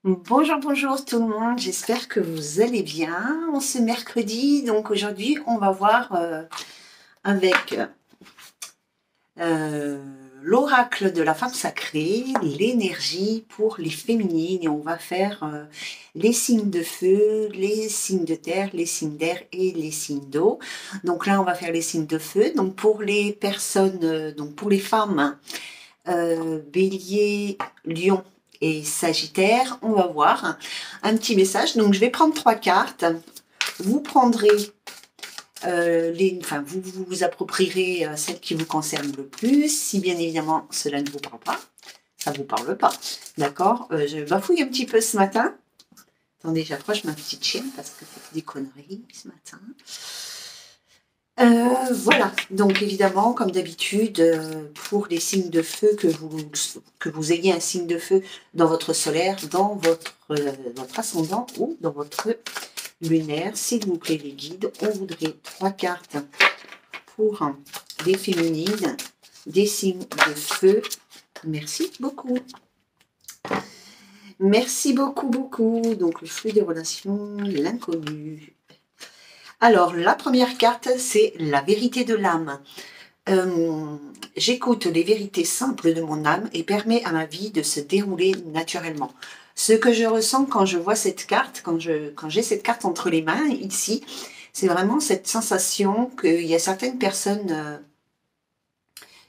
Bonjour, bonjour tout le monde, j'espère que vous allez bien. On ce mercredi, donc aujourd'hui on va voir avec euh, l'oracle de la femme sacrée, l'énergie pour les féminines et on va faire les signes de feu, les signes de terre, les signes d'air et les signes d'eau. Donc là on va faire les signes de feu. Donc pour les personnes, donc pour les femmes, Bélier, Lion et Sagittaire, on va voir un petit message. Donc je vais prendre 3 cartes. Vous prendrez enfin vous vous approprierez celle qui vous concerne le plus. Si bien évidemment cela ne vous parle pas, ça vous parle pas, d'accord. Je bafouille un petit peu ce matin. Attendez, j'approche ma petite chienne parce que c'est des conneries ce matin. Voilà, donc évidemment, comme d'habitude, pour les signes de feu, que vous ayez un signe de feu dans votre solaire, dans votre ascendant ou dans votre lunaire, s'il vous plaît les guides, on voudrait 3 cartes pour les féminines, des signes de feu. Merci beaucoup. Merci beaucoup, beaucoup. Donc le flux des relations, l'inconnu. Alors, la première carte, c'est la vérité de l'âme. J'écoute les vérités simples de mon âme et permets à ma vie de se dérouler naturellement. Ce que je ressens quand je vois cette carte, quand j'ai cette carte entre les mains ici, c'est vraiment cette sensation qu'il y a certaines personnes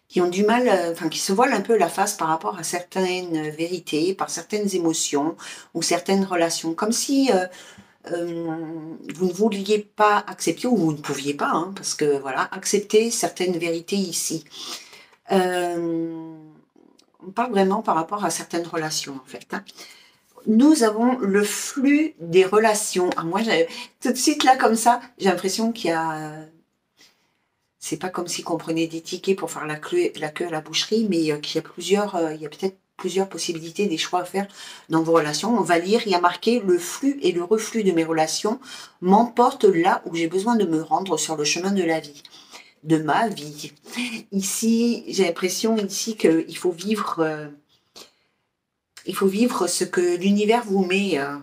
qui ont du mal, enfin qui se voilent un peu la face par rapport à certaines vérités, par certaines émotions ou certaines relations, comme si vous ne vouliez pas accepter, ou vous ne pouviez pas, hein, parce que voilà, accepter certaines vérités ici. Euh, on parle vraiment par rapport à certaines relations, en fait. Hein. Nous avons le flux des relations. Ah, moi, tout de suite, là, comme ça, j'ai l'impression qu'il y a... C'est pas comme si on prenait des tickets pour faire la queue à la boucherie, mais qu'il y a il y a peut-être plusieurs possibilités, des choix à faire dans vos relations. On va lire, il y a marqué le flux et le reflux de mes relations m'emportent là où j'ai besoin de me rendre sur le chemin de la vie, de ma vie. Ici, j'ai l'impression ici qu'il il faut vivre ce que l'univers vous met à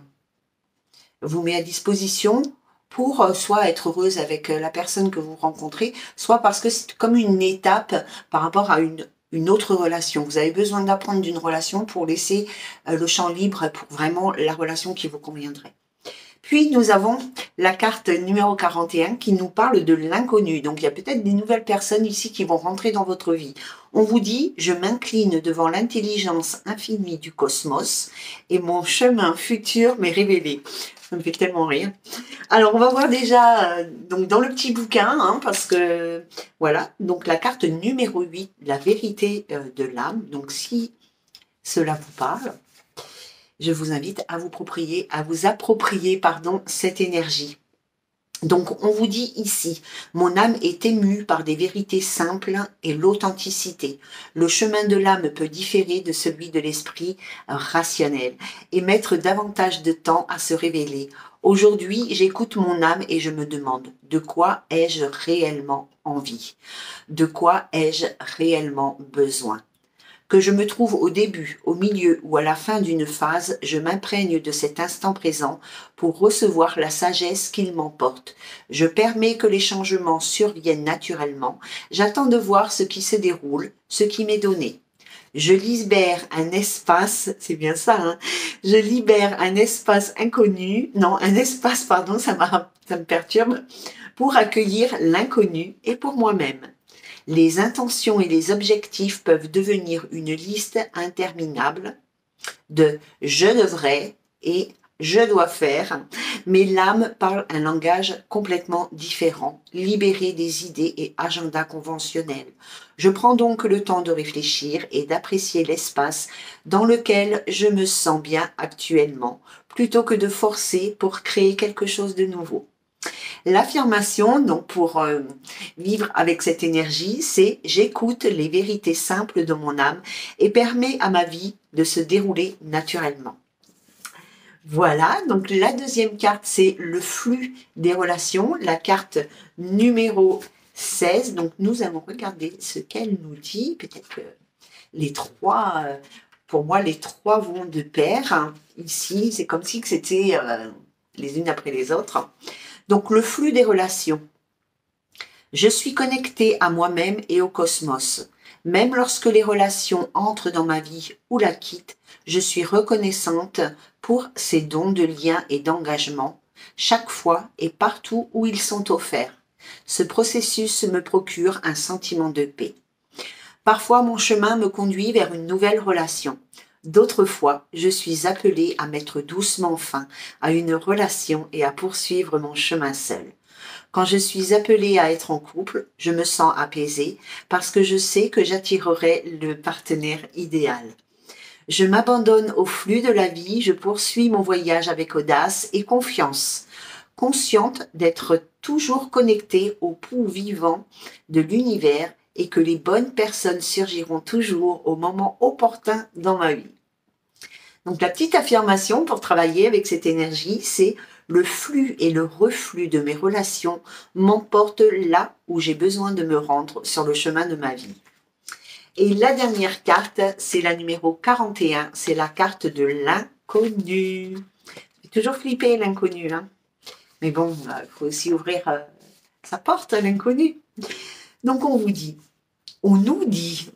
disposition pour soit être heureuse avec la personne que vous rencontrez, soit parce que c'est comme une étape par rapport à une autre relation. Vous avez besoin d'apprendre d'une relation pour laisser le champ libre pour vraiment la relation qui vous conviendrait. Puis nous avons la carte numéro 41 qui nous parle de l'inconnu. Donc il y a peut-être des nouvelles personnes ici qui vont rentrer dans votre vie. On vous dit, je m'incline devant l'intelligence infinie du cosmos et mon chemin futur m'est révélé. Ça me fait tellement rire. Alors on va voir déjà donc dans le petit bouquin, hein, parce que voilà, donc la carte numéro 8, la vérité de l'âme. Donc si cela vous parle, je vous invite à vous approprier, pardon, cette énergie. Donc, on vous dit ici, mon âme est émue par des vérités simples et l'authenticité. Le chemin de l'âme peut différer de celui de l'esprit rationnel et mettre davantage de temps à se révéler. Aujourd'hui, j'écoute mon âme et je me demande, de quoi ai-je réellement envie? De quoi ai-je réellement besoin? Que je me trouve au début, au milieu ou à la fin d'une phase, je m'imprègne de cet instant présent pour recevoir la sagesse qu'il m'emporte. Je permets que les changements surviennent naturellement. J'attends de voir ce qui se déroule, ce qui m'est donné. Je libère un espace, c'est bien ça, hein, je libère un espace inconnu, non, un espace, pardon, ça me perturbe, pour accueillir l'inconnu et pour moi-même. Les intentions et les objectifs peuvent devenir une liste interminable de je devrais et je dois faire, mais l'âme parle un langage complètement différent, libéré des idées et agendas conventionnels. Je prends donc le temps de réfléchir et d'apprécier l'espace dans lequel je me sens bien actuellement, plutôt que de forcer pour créer quelque chose de nouveau. L'affirmation, donc pour vivre avec cette énergie, c'est j'écoute les vérités simples de mon âme et permets à ma vie de se dérouler naturellement. Voilà, donc la deuxième carte, c'est le flux des relations, la carte numéro 16. Donc nous allons regarder ce qu'elle nous dit, peut-être que les trois pour moi, les trois vont de pair. Ici, c'est comme si c'était les unes après les autres. Donc, le flux des relations. Je suis connectée à moi-même et au cosmos. Même lorsque les relations entrent dans ma vie ou la quittent, je suis reconnaissante pour ces dons de lien et d'engagement, chaque fois et partout où ils sont offerts. Ce processus me procure un sentiment de paix. Parfois, mon chemin me conduit vers une nouvelle relation. D'autres fois, je suis appelée à mettre doucement fin à une relation et à poursuivre mon chemin seul. Quand je suis appelée à être en couple, je me sens apaisée parce que je sais que j'attirerai le partenaire idéal. Je m'abandonne au flux de la vie, je poursuis mon voyage avec audace et confiance, consciente d'être toujours connectée au pouls vivant de l'univers et que les bonnes personnes surgiront toujours au moment opportun dans ma vie. Donc la petite affirmation pour travailler avec cette énergie, c'est le flux et le reflux de mes relations m'emportent là où j'ai besoin de me rendre sur le chemin de ma vie. Et la dernière carte, c'est la numéro 41, c'est la carte de l'inconnu. J'ai toujours flippé l'inconnu, hein. Mais bon, il faut aussi ouvrir sa porte à l'inconnu. Donc on nous dit,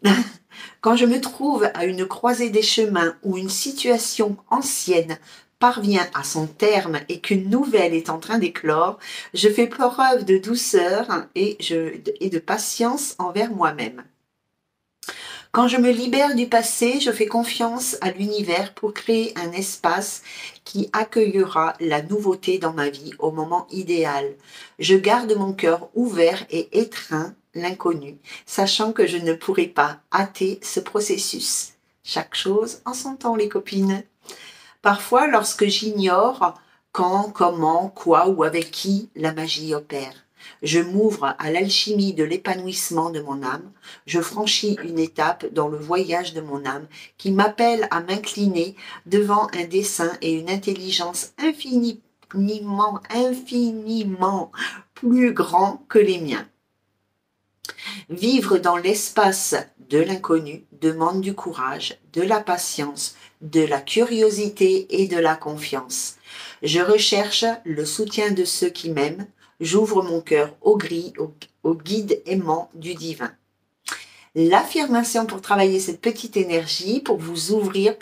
quand je me trouve à une croisée des chemins où une situation ancienne parvient à son terme et qu'une nouvelle est en train d'éclore, je fais preuve de douceur et de patience envers moi-même. Quand je me libère du passé, je fais confiance à l'univers pour créer un espace qui accueillera la nouveauté dans ma vie au moment idéal. Je garde mon cœur ouvert et étreint l'inconnu, sachant que je ne pourrai pas hâter ce processus. Chaque chose en son temps, les copines. Parfois, lorsque j'ignore quand, comment, quoi ou avec qui la magie opère, je m'ouvre à l'alchimie de l'épanouissement de mon âme. Je franchis une étape dans le voyage de mon âme qui m'appelle à m'incliner devant un dessein et une intelligence infiniment plus grands que les miens. Vivre dans l'espace de l'inconnu demande du courage, de la patience, de la curiosité et de la confiance. Je recherche le soutien de ceux qui m'aiment. J'ouvre mon cœur au guide aimant du divin. L'affirmation pour travailler cette petite énergie, pour ouvrir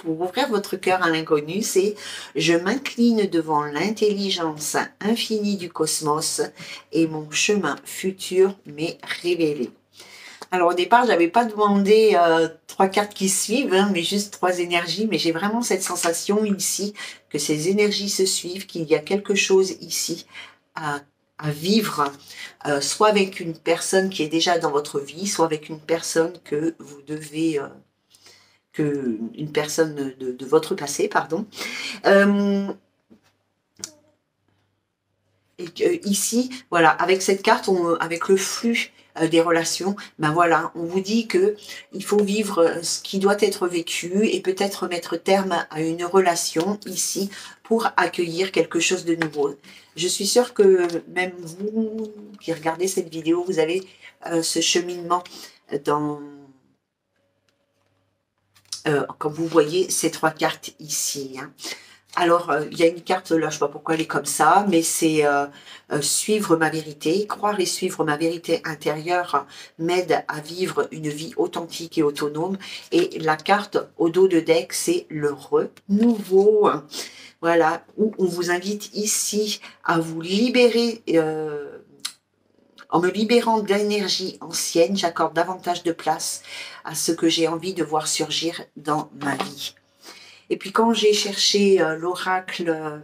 votre cœur à l'inconnu, c'est « Je m'incline devant l'intelligence infinie du cosmos et mon chemin futur m'est révélé. » Alors au départ, j'avais pas demandé 3 cartes qui suivent, hein, mais juste 3 énergies, mais j'ai vraiment cette sensation ici que ces énergies se suivent, qu'il y a quelque chose ici à vivre, soit avec une personne qui est déjà dans votre vie, soit avec une personne que vous devez, une personne de votre passé, pardon. Et que, ici, voilà, avec cette carte, avec le flux des relations, ben voilà, on vous dit que il faut vivre ce qui doit être vécu et peut-être mettre terme à une relation ici pour accueillir quelque chose de nouveau. Je suis sûre que même vous qui regardez cette vidéo, vous avez ce cheminement dans quand vous voyez ces 3 cartes ici, hein. Alors, il y a une carte, là, je ne sais pas pourquoi elle est comme ça, mais c'est suivre ma vérité. Croire et suivre ma vérité intérieure m'aide à vivre une vie authentique et autonome. Et la carte au dos de deck, c'est le renouveau. Voilà, où on vous invite ici à vous libérer. En me libérant de l'énergie ancienne, j'accorde davantage de place à ce que j'ai envie de voir surgir dans ma vie. Et puis quand j'ai cherché l'oracle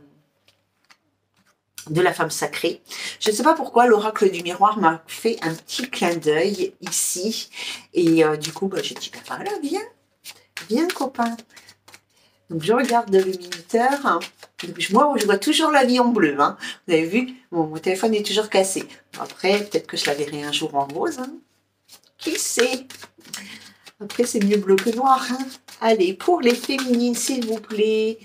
de la femme sacrée, je ne sais pas pourquoi l'oracle du miroir m'a fait un petit clin d'œil ici. Et du coup, j'ai dit, ben voilà, viens copain. Donc je regarde le minuteur. Moi, je vois toujours la vie en bleu, hein. Vous avez vu, mon téléphone est toujours cassé. Après, peut-être que je la verrai un jour en rose, hein. Qui sait? Après, c'est mieux bleu que noir, hein. Allez, pour les féminines, s'il vous plaît.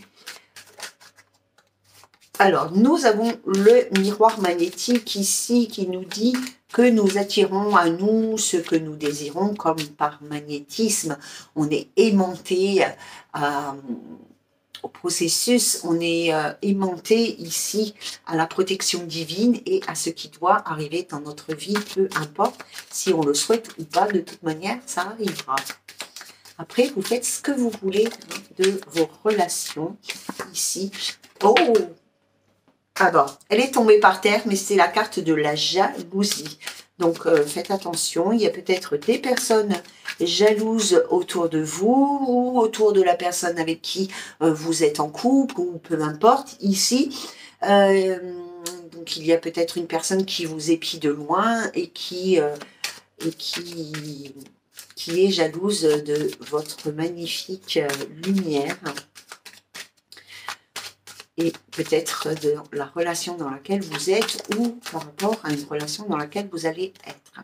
Alors, nous avons le miroir magnétique ici qui nous dit que nous attirons à nous ce que nous désirons, comme par magnétisme. On est aimanté au processus, on est aimanté ici à la protection divine et à ce qui doit arriver dans notre vie, peu importe si on le souhaite ou pas, de toute manière, ça arrivera. Après, vous faites ce que vous voulez de vos relations ici. Oh! Alors, elle est tombée par terre, mais c'est la carte de la jalousie. Donc, faites attention, il y a peut-être des personnes jalouses autour de vous ou autour de la personne avec qui vous êtes en couple ou peu importe. Ici, donc il y a peut-être une personne qui vous épie de loin et qui est jalouse de votre magnifique lumière. Et peut-être de la relation dans laquelle vous êtes ou par rapport à une relation dans laquelle vous allez être.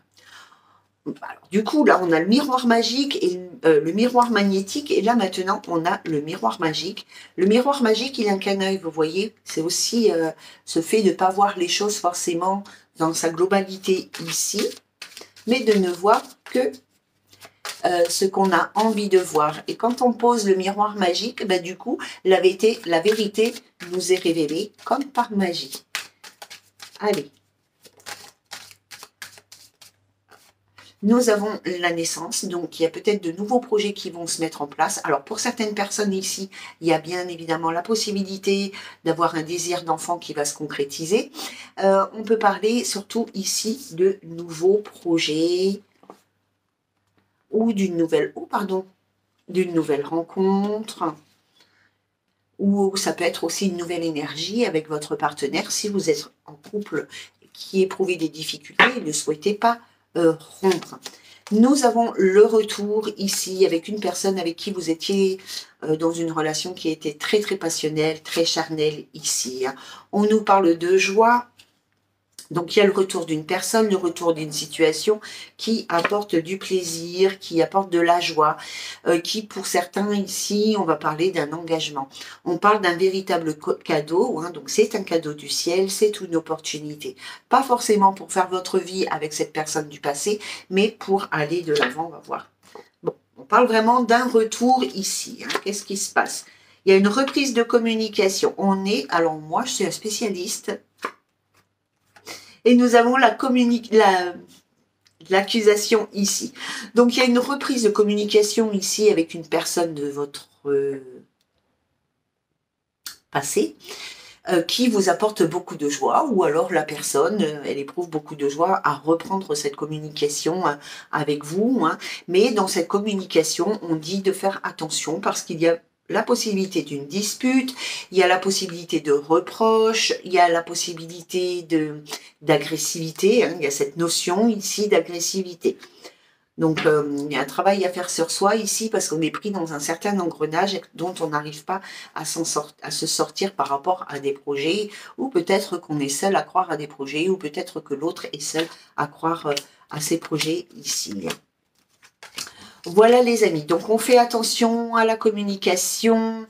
Alors, du coup, là, on a le miroir magique et le miroir magnétique. Et là, maintenant, on a le miroir magique. Le miroir magique, il a qu'un œil, vous voyez. C'est aussi ce fait de ne pas voir les choses forcément dans sa globalité ici, mais de ne voir que ce qu'on a envie de voir. Et quand on pose le miroir magique, ben, du coup, la vérité nous est révélée comme par magie. Allez. Nous avons la naissance, donc il y a peut-être de nouveaux projets qui vont se mettre en place. Alors pour certaines personnes ici, il y a bien évidemment la possibilité d'avoir un désir d'enfant qui va se concrétiser. On peut parler surtout ici de nouveaux projets ou d'une nouvelle, d'une nouvelle rencontre. Ou ça peut être aussi une nouvelle énergie avec votre partenaire si vous êtes en couple qui éprouvez des difficultés et ne souhaitez pas rompre. Nous avons le retour ici avec une personne avec qui vous étiez dans une relation qui était très très passionnelle, très charnelle ici. On nous parle de joie. Donc, il y a le retour d'une personne, le retour d'une situation qui apporte du plaisir, qui apporte de la joie, qui, pour certains ici, on va parler d'un engagement. On parle d'un véritable cadeau, hein, donc c'est un cadeau du ciel, c'est une opportunité. Pas forcément pour faire votre vie avec cette personne du passé, mais pour aller de l'avant, on va voir. Bon, on parle vraiment d'un retour ici. Hein. Qu'est-ce qui se passe? Il y a une reprise de communication. Alors moi, je suis un spécialiste. Et nous avons l'accusation ici. Donc, il y a une reprise de communication ici avec une personne de votre passé qui vous apporte beaucoup de joie, ou alors la personne, elle éprouve beaucoup de joie à reprendre cette communication avec vous. Hein. Mais dans cette communication, on dit de faire attention parce qu'il y a la possibilité d'une dispute, il y a la possibilité de reproche, il y a la possibilité d'agressivité, hein, il y a cette notion ici d'agressivité. Donc, il y a un travail à faire sur soi ici parce qu'on est pris dans un certain engrenage dont on n'arrive pas à se sortir par rapport à des projets, ou peut-être qu'on est seul à croire à des projets, ou peut-être que l'autre est seul à croire à ces projets ici. Voilà les amis, donc on fait attention à la communication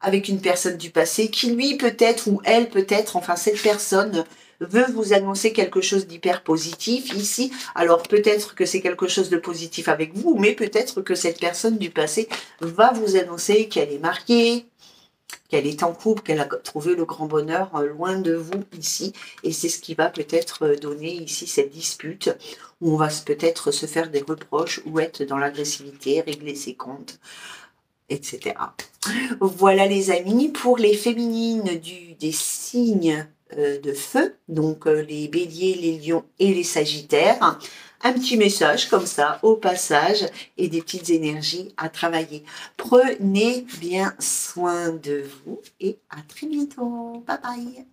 avec une personne du passé qui lui peut-être ou elle peut-être, enfin cette personne veut vous annoncer quelque chose d'hyper positif ici. Alors peut-être que c'est quelque chose de positif avec vous, mais peut-être que cette personne du passé va vous annoncer qu'elle est mariée, qu'elle est en couple, qu'elle a trouvé le grand bonheur loin de vous ici. Et c'est ce qui va peut-être donner ici cette dispute où on va peut-être se faire des reproches ou être dans l'agressivité, régler ses comptes, etc. Voilà les amis, pour les féminines des signes de feu, donc les béliers, les lions et les sagittaires, un petit message comme ça au passage et des petites énergies à travailler. Prenez bien soin de vous et à très bientôt. Bye bye.